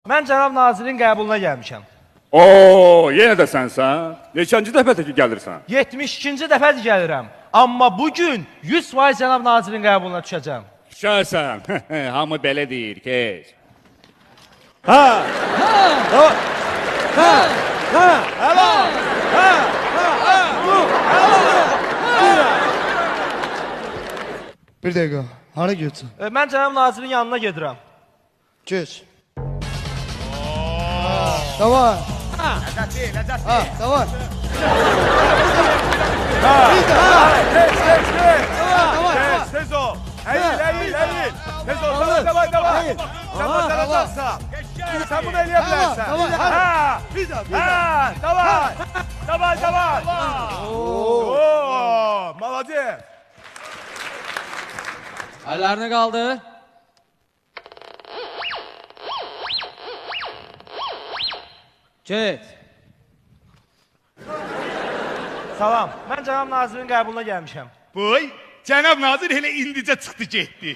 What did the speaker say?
Mən cənab nazirin qəbuluna gəlmişəm. Oo, yenə də sənsən. Neçənci dəfədir ki gəlirsən? 72-ci dəfədir gəlirəm. Amma bugün 100% cənab nazirin qəbuluna düşəcəm. Düşərsən. Hamı belə deyir, keç. Bir dəqiqə, hara getsin? Mən cənab nazirin yanına gedirəm. Geç. Davay. Ləzzətli. Davay. Tez ol. Əyil. Tez ol. Davay. Sen bacaracaqsan. Sen bunu eləyə bilərsən. Davay. Oo, malades. Əllərini qaldır. Get. Salam. Mən cənab nazirin qəbuluna gəlmişəm. Boy, cənab nazir elə indicə çıxdı getdi.